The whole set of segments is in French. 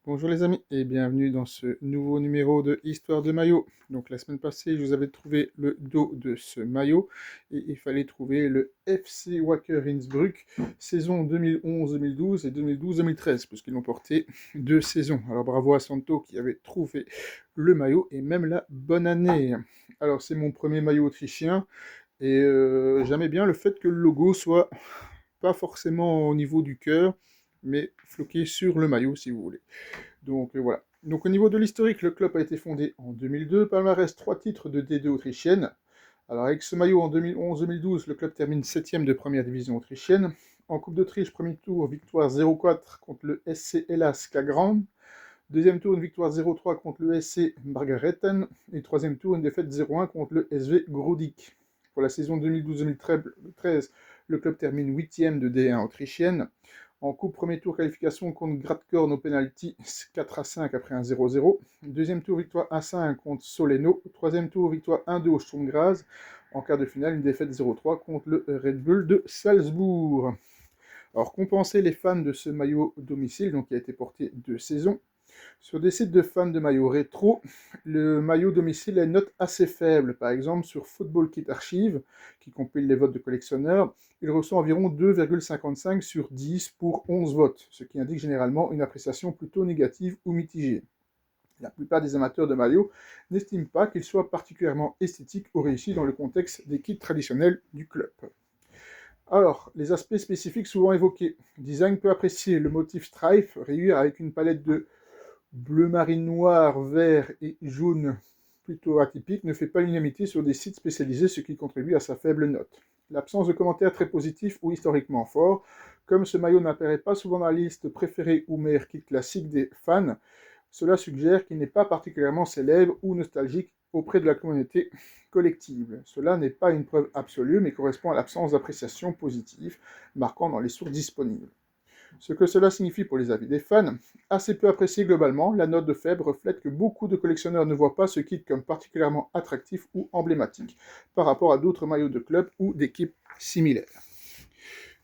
Bonjour les amis et bienvenue dans ce nouveau numéro de Histoire de maillot. Donc la semaine passée, je vous avais trouvé le dos de ce maillot et il fallait trouver le FC Wacker Innsbruck saison 2011-2012 et 2012-2013 puisqu'ils l'ont porté 2 saisons. Alors bravo à Santo qui avait trouvé le maillot et même la bonne année. Alors c'est mon premier maillot autrichien et j'aimais bien le fait que le logo soit pas forcément au niveau du cœur mais floqué sur le maillot si vous voulez. Donc voilà. Donc au niveau de l'historique, le club a été fondé en 2002, palmarès 3 titres de D2 autrichienne. Alors avec ce maillot en 2011-2012, le club termine 7ème de première division autrichienne. En Coupe d'Autriche, premier tour, victoire 0-4 contre le SC Hellas Kagrand. Deuxième tour, une victoire 0-3 contre le SC Margaretten. Et troisième tour, une défaite 0-1 contre le SV Grudik. Pour la saison 2012-2013, le club termine 8ème de D1 autrichienne. En coupe, premier tour qualification contre Gradkorn au penalty 4-5 après un 0-0. Deuxième tour, victoire 1-5 contre Soleno. Troisième tour, victoire 1-2 au Sturm Graz. En quart de finale, une défaite 0-3 contre le Red Bull de Salzbourg. Alors, compenser les fans de ce maillot domicile, donc qui a été porté 2 saisons. Sur des sites de fans de maillots rétro, le maillot domicile a une note assez faible. Par exemple, sur Football Kit Archive, qui compile les votes de collectionneurs, il reçoit environ 2,55 sur 10 pour 11 votes, ce qui indique généralement une appréciation plutôt négative ou mitigée. La plupart des amateurs de maillots n'estiment pas qu'il soit particulièrement esthétique ou réussi dans le contexte des kits traditionnels du club. Alors, les aspects spécifiques souvent évoqués. Design peu apprécié, le motif stripe, rayure avec une palette de bleu marine noir, vert et jaune plutôt atypique, ne fait pas l'unanimité sur des sites spécialisés, ce qui contribue à sa faible note. L'absence de commentaires très positifs ou historiquement forts, comme ce maillot n'apparaît pas souvent dans la liste préférée ou meilleur kit classique des fans, cela suggère qu'il n'est pas particulièrement célèbre ou nostalgique auprès de la communauté collective. Cela n'est pas une preuve absolue, mais correspond à l'absence d'appréciation positive, marquant dans les sources disponibles. Ce que cela signifie pour les avis des fans, assez peu apprécié globalement, la note de faible reflète que beaucoup de collectionneurs ne voient pas ce kit comme particulièrement attractif ou emblématique par rapport à d'autres maillots de clubs ou d'équipes similaires.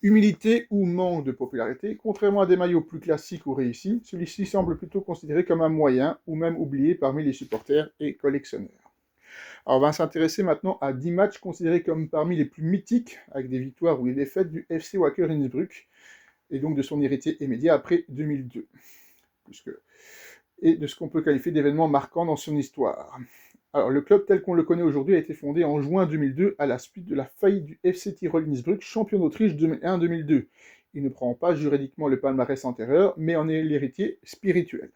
Humilité ou manque de popularité, contrairement à des maillots plus classiques ou réussis, celui-ci semble plutôt considéré comme un moyen ou même oublié parmi les supporters et collectionneurs. Alors on va s'intéresser maintenant à 10 matchs considérés comme parmi les plus mythiques, avec des victoires ou des défaites du FC Wacker Innsbruck, et donc de son héritier immédiat après 2002, et de ce qu'on peut qualifier d'événements marquants dans son histoire. Alors, le club tel qu'on le connaît aujourd'hui a été fondé en juin 2002 à la suite de la faillite du FC Tirol Innsbruck, champion d'Autriche 2001-2002. Il ne prend pas juridiquement le palmarès antérieur, mais en est l'héritier spirituel.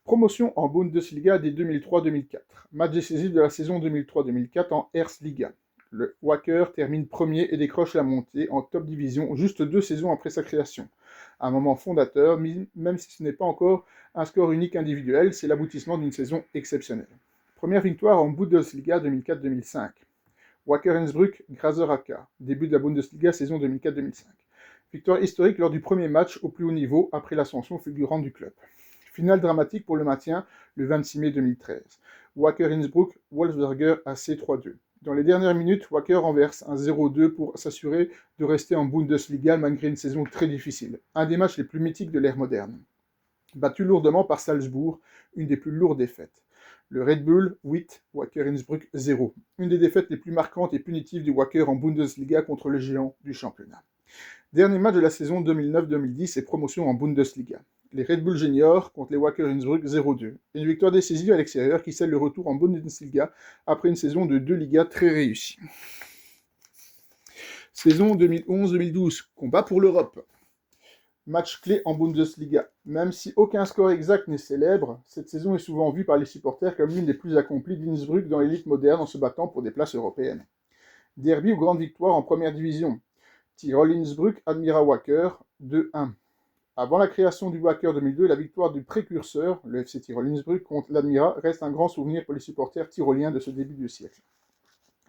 Promotion en Bundesliga dès 2003-2004. Match décisif de la saison 2003-2004 en Erstliga. Le Wacker termine premier et décroche la montée en top division juste 2 saisons après sa création. Un moment fondateur, même si ce n'est pas encore un score unique individuel, c'est l'aboutissement d'une saison exceptionnelle. Première victoire en Bundesliga 2004-2005. Wacker Innsbruck, Grazer AK, début de la Bundesliga saison 2004-2005. Victoire historique lors du premier match au plus haut niveau après l'ascension fulgurante du club. Finale dramatique pour le maintien le 26 mai 2013. Wacker Innsbruck, Wolfsberger AC 3-2. Dans les dernières minutes, Wacker renverse un 0-2 pour s'assurer de rester en Bundesliga malgré une saison très difficile. Un des matchs les plus mythiques de l'ère moderne. Battu lourdement par Salzbourg, une des plus lourdes défaites. Le Red Bull 8, Wacker Innsbruck 0. Une des défaites les plus marquantes et punitives du Wacker en Bundesliga contre le géant du championnat. Dernier match de la saison 2009-2010 et promotion en Bundesliga. Les Red Bull Juniors contre les Wacker Innsbruck 0-2. Une victoire décisive à l'extérieur qui scelle le retour en Bundesliga après une saison de 2 Ligas très réussie. Saison 2011-2012, combat pour l'Europe. Match clé en Bundesliga. Même si aucun score exact n'est célèbre, cette saison est souvent vue par les supporters comme l'une des plus accomplies d'Innsbruck dans l'élite moderne en se battant pour des places européennes. Derby ou grande victoire en première division. Tirol Innsbruck admira Wacker 2-1. Avant la création du Wacker 2002, la victoire du précurseur, le FC Tirol Innsbruck, contre l'Admira reste un grand souvenir pour les supporters tyroliens de ce début de siècle.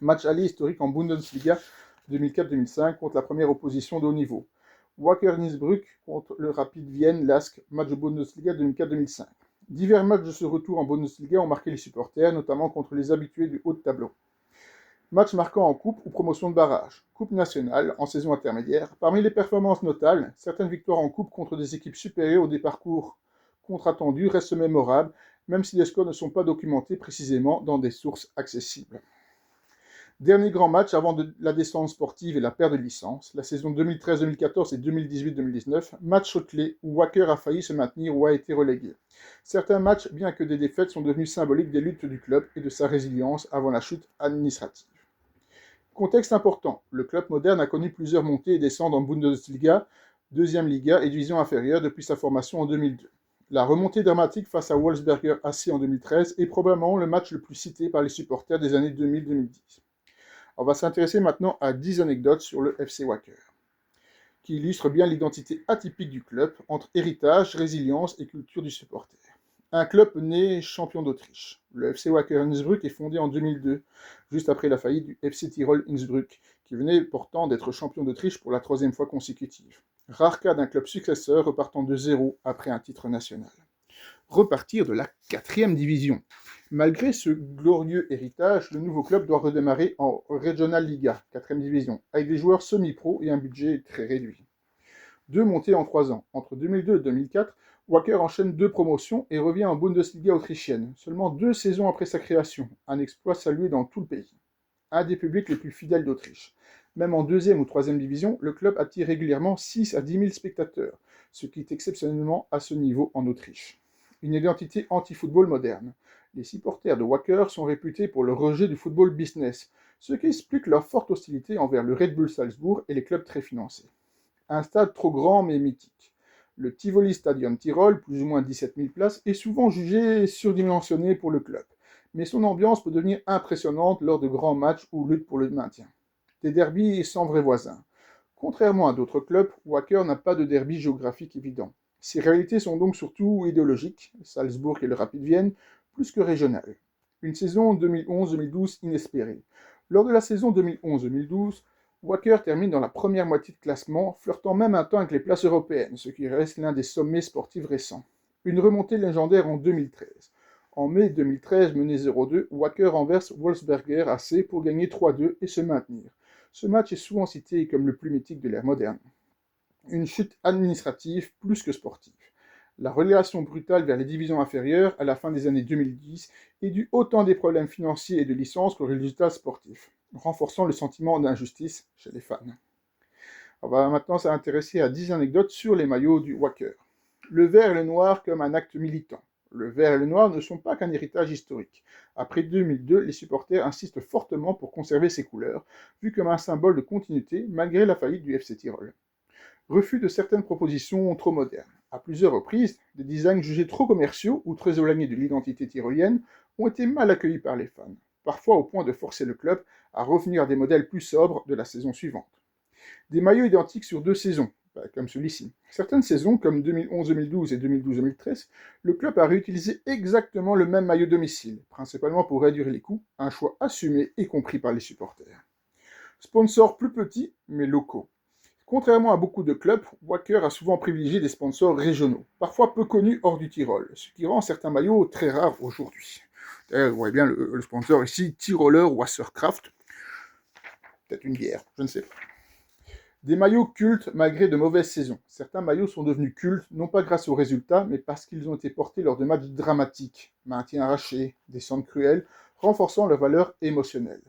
Match aller historique en Bundesliga 2004-2005 contre la première opposition de haut niveau. Wacker Innsbruck contre le Rapid Vienne LASK, match de Bundesliga 2004-2005. Divers matchs de ce retour en Bundesliga ont marqué les supporters, notamment contre les habitués du haut de tableau. Match marquant en coupe ou promotion de barrage. Coupe nationale, en saison intermédiaire. Parmi les performances notables, certaines victoires en coupe contre des équipes supérieures ou des parcours contre attendu, reste mémorable, même si les scores ne sont pas documentés précisément dans des sources accessibles. Dernier grand match avant la descente sportive et la perte de licence, la saison 2013-2014 et 2018-2019, match clé où Wacker a failli se maintenir ou a été relégué. Certains matchs, bien que des défaites, sont devenus symboliques des luttes du club et de sa résilience avant la chute administrative. Contexte important, le club moderne a connu plusieurs montées et descentes en Bundesliga, deuxième Liga et division inférieure depuis sa formation en 2002. La remontée dramatique face à Wolfsberger AC en 2013 est probablement le match le plus cité par les supporters des années 2000-2010. On va s'intéresser maintenant à 10 anecdotes sur le FC Wacker, qui illustrent bien l'identité atypique du club entre héritage, résilience et culture du supporter. Un club né champion d'Autriche. Le FC Wacker Innsbruck est fondé en 2002, juste après la faillite du FC Tirol Innsbruck, qui venait pourtant d'être champion d'Autriche pour la 3e fois consécutive. Rare cas d'un club successeur repartant de zéro après un titre national. Repartir de la 4e division. Malgré ce glorieux héritage, le nouveau club doit redémarrer en Regional Liga, 4e division, avec des joueurs semi-pro et un budget très réduit. 2 montées en 3 ans. Entre 2002 et 2004, Wacker enchaîne 2 promotions et revient en Bundesliga autrichienne, seulement 2 saisons après sa création, un exploit salué dans tout le pays. Un des publics les plus fidèles d'Autriche. Même en 2e ou 3e division, le club attire régulièrement 6 à 10 000 spectateurs, ce qui est exceptionnellement à ce niveau en Autriche. Une identité anti-football moderne. Les supporters de Wacker sont réputés pour le rejet du football business, ce qui explique leur forte hostilité envers le Red Bull Salzbourg et les clubs très financés. Un stade trop grand mais mythique. Le Tivoli Stadion Tirol, plus ou moins 17 000 places, est souvent jugé surdimensionné pour le club, mais son ambiance peut devenir impressionnante lors de grands matchs ou luttes pour le maintien. Des derbys sans vrais voisins. Contrairement à d'autres clubs, Wacker n'a pas de derby géographique évident. Ses réalités sont donc surtout idéologiques, Salzbourg et le Rapid Vienne, plus que régionales. Une saison 2011-2012 inespérée. Lors de la saison 2011-2012, Wacker termine dans la première moitié de classement, flirtant même un temps avec les places européennes, ce qui reste l'un des sommets sportifs récents. Une remontée légendaire en 2013. En mai 2013, mené 0-2, Wacker renverse Wolfsberger AC pour gagner 3-2 et se maintenir. Ce match est souvent cité comme le plus mythique de l'ère moderne. Une chute administrative plus que sportive. La relégation brutale vers les divisions inférieures à la fin des années 2010 est due autant à des problèmes financiers et de licence qu'aux résultats sportifs, renforçant le sentiment d'injustice chez les fans. On va maintenant s'intéresser à 10 anecdotes sur les maillots du Wacker. Le vert et le noir comme un acte militant. Le vert et le noir ne sont pas qu'un héritage historique. Après 2002, les supporters insistent fortement pour conserver ces couleurs, vues comme un symbole de continuité malgré la faillite du FC Tirol. Refus de certaines propositions trop modernes. À plusieurs reprises, des designs jugés trop commerciaux ou très éloignés de l'identité tyrolienne ont été mal accueillis par les fans, parfois au point de forcer le club à revenir à des modèles plus sobres de la saison suivante. Des maillots identiques sur 2 saisons, comme celui-ci. Certaines saisons, comme 2011-2012 et 2012-2013, le club a réutilisé exactement le même maillot domicile, principalement pour réduire les coûts, un choix assumé et compris par les supporters. Sponsors plus petits, mais locaux. Contrairement à beaucoup de clubs, Wacker a souvent privilégié des sponsors régionaux, parfois peu connus hors du Tyrol, ce qui rend certains maillots très rares aujourd'hui. Vous voyez bien le sponsor ici, Tiroler Wasserkraft, peut-être une bière, je ne sais pas. Des maillots cultes malgré de mauvaises saisons. Certains maillots sont devenus cultes, non pas grâce aux résultats, mais parce qu'ils ont été portés lors de matchs dramatiques, maintien arraché, descente cruelle, renforçant leur valeur émotionnelle.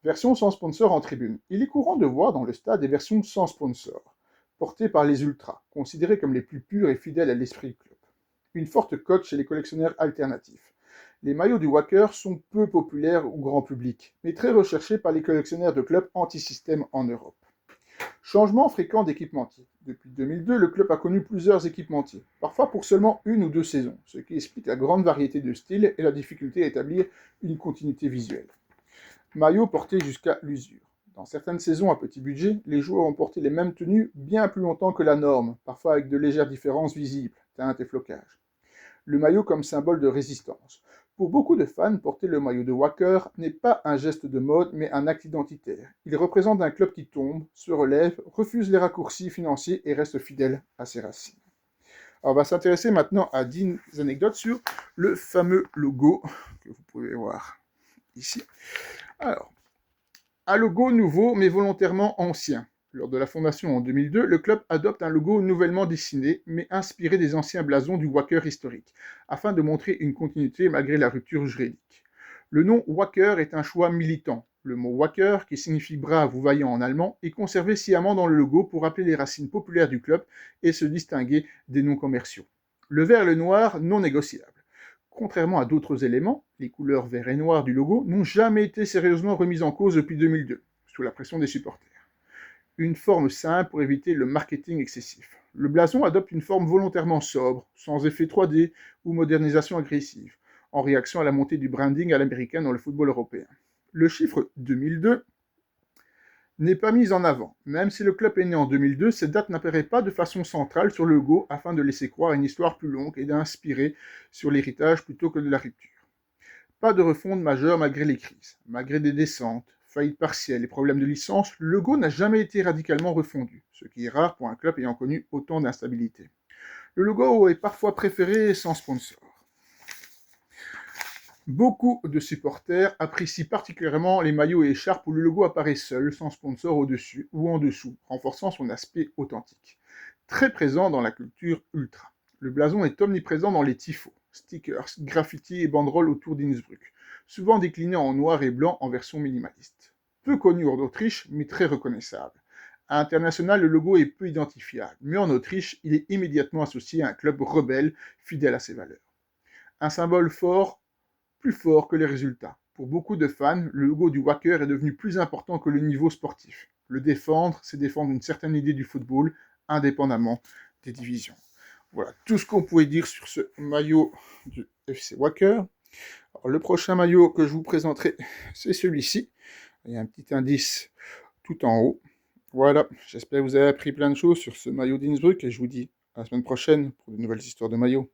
Version sans sponsor en tribune. Il est courant de voir dans le stade des versions sans sponsor, portées par les ultras, considérés comme les plus purs et fidèles à l'esprit du club. Une forte cote chez les collectionneurs alternatifs. Les maillots du Wacker sont peu populaires au grand public, mais très recherchés par les collectionneurs de clubs anti-système en Europe. Changement fréquent d'équipementier. Depuis 2002, le club a connu plusieurs équipementiers, parfois pour seulement 1 ou 2 saisons, ce qui explique la grande variété de styles et la difficulté à établir une continuité visuelle. Maillots portés jusqu'à l'usure. Dans certaines saisons à petit budget, les joueurs ont porté les mêmes tenues bien plus longtemps que la norme, parfois avec de légères différences visibles, teintes et flocages. Le maillot comme symbole de résistance. Pour beaucoup de fans, porter le maillot de Wacker n'est pas un geste de mode, mais un acte identitaire. Il représente un club qui tombe, se relève, refuse les raccourcis financiers et reste fidèle à ses racines. Alors, on va s'intéresser maintenant à 10 anecdotes sur le fameux logo que vous pouvez voir ici. Alors, un logo nouveau mais volontairement ancien. Lors de la fondation en 2002, le club adopte un logo nouvellement dessiné, mais inspiré des anciens blasons du Wacker historique, afin de montrer une continuité malgré la rupture juridique. Le nom Wacker est un choix militant. Le mot Wacker, qui signifie brave ou vaillant en allemand, est conservé sciemment dans le logo pour rappeler les racines populaires du club et se distinguer des noms commerciaux. Le vert et le noir, non négociables. Contrairement à d'autres éléments, les couleurs vert et noir du logo n'ont jamais été sérieusement remises en cause depuis 2002, sous la pression des supporters. Une forme simple pour éviter le marketing excessif. Le blason adopte une forme volontairement sobre, sans effet 3D ou modernisation agressive, en réaction à la montée du branding à l'américaine dans le football européen. Le chiffre 2002 n'est pas mis en avant. Même si le club est né en 2002, cette date n'apparaît pas de façon centrale sur le logo afin de laisser croire à une histoire plus longue et d'inspirer sur l'héritage plutôt que de la rupture. Pas de refonte majeure malgré les crises. Malgré des descentes, faillites partielles et problèmes de licence, le logo n'a jamais été radicalement refondu, ce qui est rare pour un club ayant connu autant d'instabilité. Le logo est parfois préféré sans sponsor. Beaucoup de supporters apprécient particulièrement les maillots et écharpes où le logo apparaît seul, sans sponsor au-dessus ou en dessous, renforçant son aspect authentique. Très présent dans la culture ultra. Le blason est omniprésent dans les tifos, stickers, graffitis et banderoles autour d'Innsbruck, souvent déclinés en noir et blanc en version minimaliste. Peu connu en Autriche, mais très reconnaissable. À l'international, le logo est peu identifiable, mais en Autriche, il est immédiatement associé à un club rebelle, fidèle à ses valeurs. Un symbole fort, plus fort que les résultats. Pour beaucoup de fans, le logo du Wacker est devenu plus important que le niveau sportif. Le défendre, c'est défendre une certaine idée du football, indépendamment des divisions. Voilà tout ce qu'on pouvait dire sur ce maillot du FC Wacker. Alors, le prochain maillot que je vous présenterai, c'est celui-ci. Il y a un petit indice tout en haut. Voilà, j'espère que vous avez appris plein de choses sur ce maillot d'Innsbruck et je vous dis à la semaine prochaine pour de nouvelles histoires de maillots.